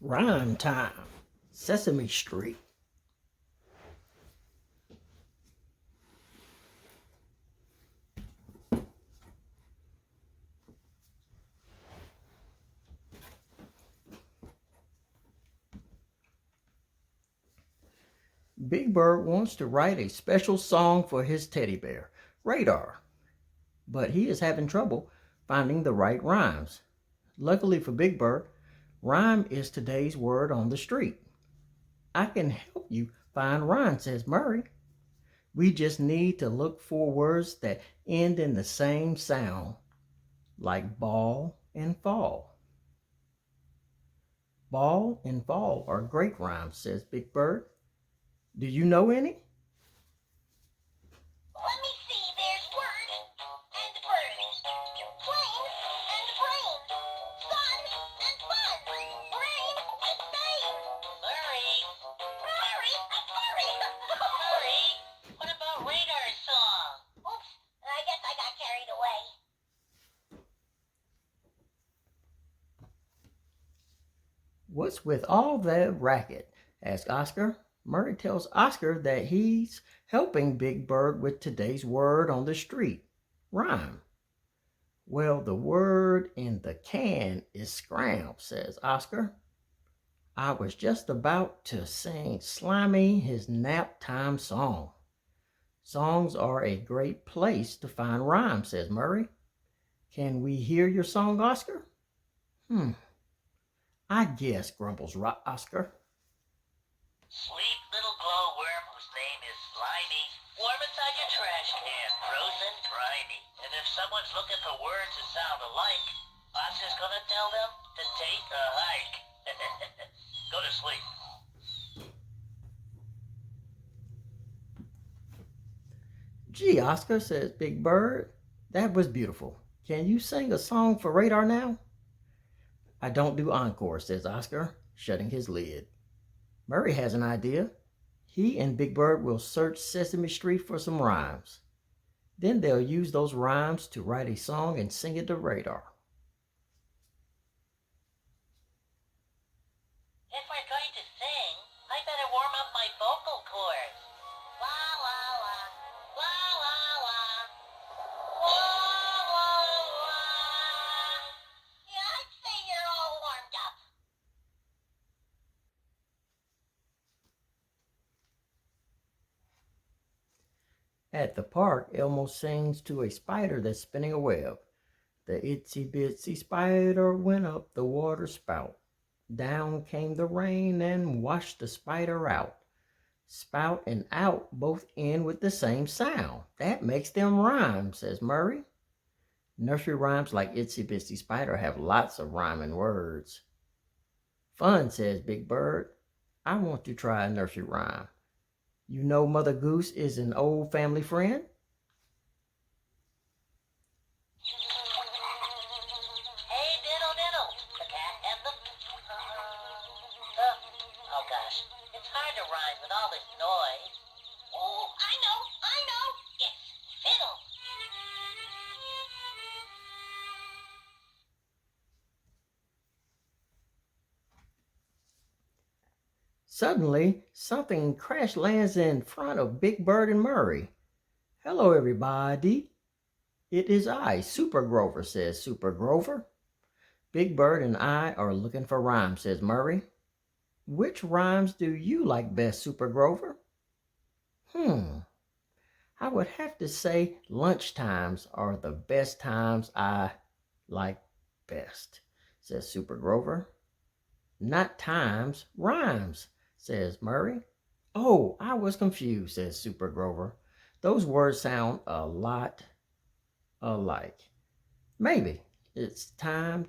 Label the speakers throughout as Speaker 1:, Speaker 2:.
Speaker 1: Rhyme time. Sesame Street. Big Bird wants to write a special song for his teddy bear, Radar, but he is having trouble finding the right rhymes. Luckily for Big Bird, rhyme is today's word on the street. I can help you find rhyme, says Murray. We just need to look for words that end in the same sound, like ball and fall. Ball and fall are great rhymes, says Big Bird. Do you know any?
Speaker 2: Let me see. There's word and bird, plane and brain, sun and fun, brain and fame. Murray. What about Radar's song? Oops, I guess I got carried away.
Speaker 1: What's with all that racket? Asks Oscar. Murray tells Oscar that he's helping Big Bird with today's word on the street, rhyme. Well, the word in the can is scram, says Oscar. I was just about to sing Slimy his nap time song. Songs are a great place to find rhyme, says Murray. Can we hear your song, Oscar? I guess, grumbles Oscar.
Speaker 2: Sweet little glowworm whose name is Slimy, warm inside your trash can, frozen grimy. And if someone's looking for words that sound alike, Oscar's gonna tell them to take a hike. Go to sleep.
Speaker 1: Gee, Oscar, says Big Bird, that was beautiful. Can you sing a song for Radar now? I don't do encore, says Oscar, shutting his lid. Murray has an idea. He and Big Bird will search Sesame Street for some rhymes. Then they'll use those rhymes to write a song and sing it to Radar.
Speaker 2: If we're going to sing, I better warm up my vocal cords. La la la, la la la, la la la. Yeah, I'd say you're all warmed up.
Speaker 1: At the park, Elmo sings to a spider that's spinning a web. The itsy bitsy spider went up the water spout. Down came the rain and washed the spider out. Spout and out both end with the same sound. That makes them rhyme, says Murray. Nursery rhymes like Itsy Bitsy Spider have lots of rhyming words. Fun, says Big Bird. I want to try a nursery rhyme. You know Mother Goose is an old family friend?
Speaker 2: Hey, diddle diddle, the cat and the... oh gosh, it's hard to rhyme with all this noise. Oh, I know, it's fiddle.
Speaker 1: Suddenly, something crash lands in front of Big Bird and Murray. Hello, everybody. It is I, Super Grover, says Super Grover. Big Bird and I are looking for rhymes, says Murray. Which rhymes do you like best, Super Grover? I would have to say lunch times are the best times I like best, says Super Grover. Not times, rhymes, says Murray. Oh, I was confused, says Super Grover. Those words sound a lot alike. Maybe it's time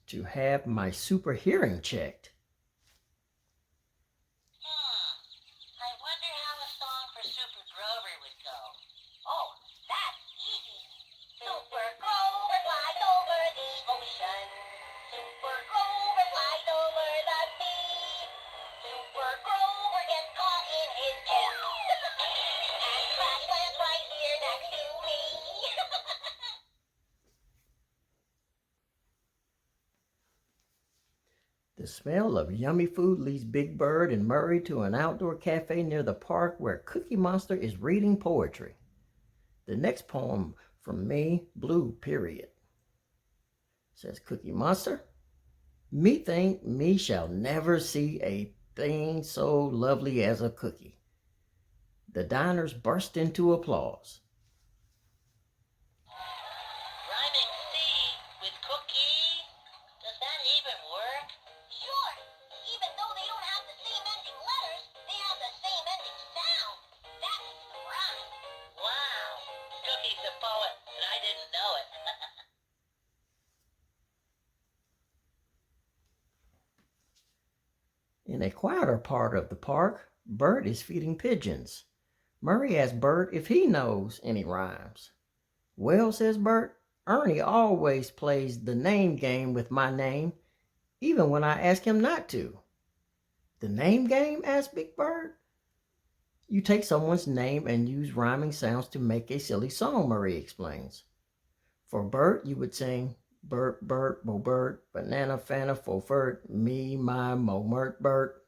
Speaker 1: to have my super hearing checked.
Speaker 2: I wonder how a song for Super Grover would go. Oh, that's easy. Super Grover flies over the ocean. Super Grover flies over the sea. Super Grover gets caught in his tail. And crash lands right here next to me.
Speaker 1: The smell of yummy food leads Big Bird and Murray to an outdoor cafe near the park where Cookie Monster is reading poetry. The next poem from me, Blue, period. Says Cookie Monster. Me think me shall never see a thing so lovely as a cookie. The diners burst into applause.
Speaker 2: Rhyming C with cookie? Does that even work? Sure. Even though they don't have the same ending letters, they have the same ending sound. That's the rhyme. Wow. Cookie's a poet, and I didn't know it.
Speaker 1: In a quieter part of the park, Bert is feeding pigeons. Murray asks Bert if he knows any rhymes. Well, says Bert, Ernie always plays the name game with my name, even when I ask him not to. The name game? Asked Big Bird. You take someone's name and use rhyming sounds to make a silly song, Murray explains. For Bert, you would sing Bert, Bert, Bo Bert, Banana, Fana, Fofert, me, my, mo, Mert, Bert.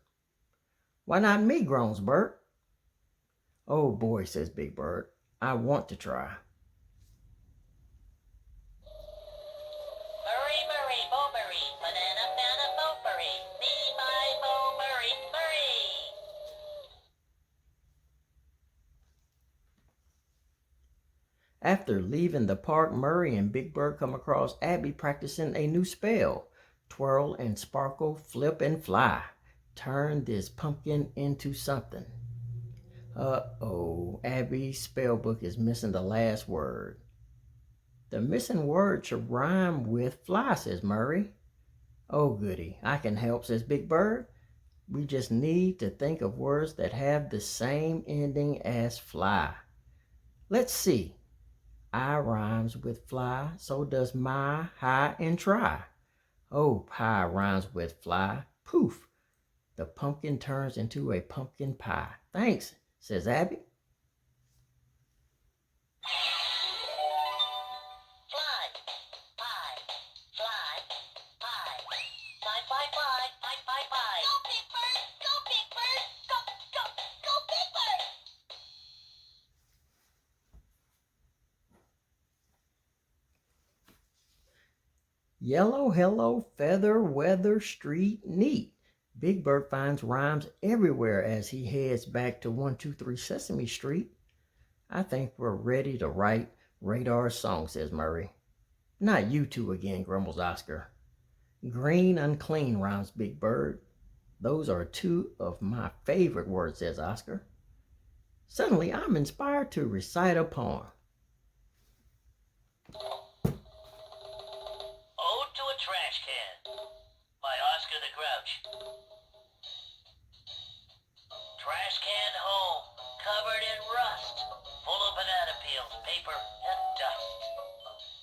Speaker 1: Why not me, groans Bert. Oh boy, says Big Bird, I want to try.
Speaker 2: Murray, Murray, Bo-Murray, Banana, Fana, Bo-Murray, me, my, Mo, Murray, Murray.
Speaker 1: After leaving the park, Murray and Big Bird come across Abby practicing a new spell. Twirl and sparkle, flip and fly. Turn this pumpkin into something. Uh-oh, Abby's spell book is missing the last word. The missing word should rhyme with fly, says Murray. Oh goody, I can help, says Big Bird. We just need to think of words that have the same ending as fly. Let's see. I rhymes with fly, so does my, high, and try. Oh, pie rhymes with fly. Poof! The pumpkin turns into a pumpkin pie. Thanks, says Abby.
Speaker 2: Fly, pie, fly, pie. Fly, fly, fly, fly, fly, fly. Go, Big Bird! Go, Big Bird! Go, go, go, Big Bird!
Speaker 1: Yellow, hello, feather, weather, street, neat. Big Bird finds rhymes everywhere as he heads back to 123 Sesame Street. I think we're ready to write Radar's song, says Murray. Not you two again, grumbles Oscar. Green, unclean, rhymes Big Bird. Those are two of my favorite words, says Oscar. Suddenly, I'm inspired to recite a poem.
Speaker 2: Ode to a Trash Can by Oscar the Grouch. Trash can home, covered in rust, full of banana peels, paper, and dust.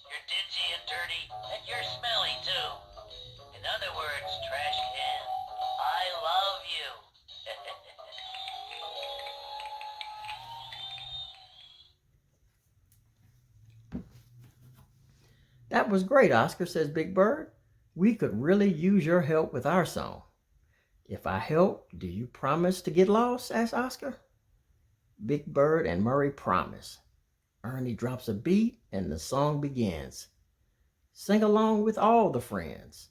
Speaker 2: You're dingy and dirty, and you're smelly too. In other words, trash can, I love you.
Speaker 1: That was great, Oscar, says Big Bird. We could really use your help with our song. If I help, do you promise to get lost? Asks Oscar. Big Bird and Murray promise. Ernie drops a beat and the song begins. Sing along with all the friends.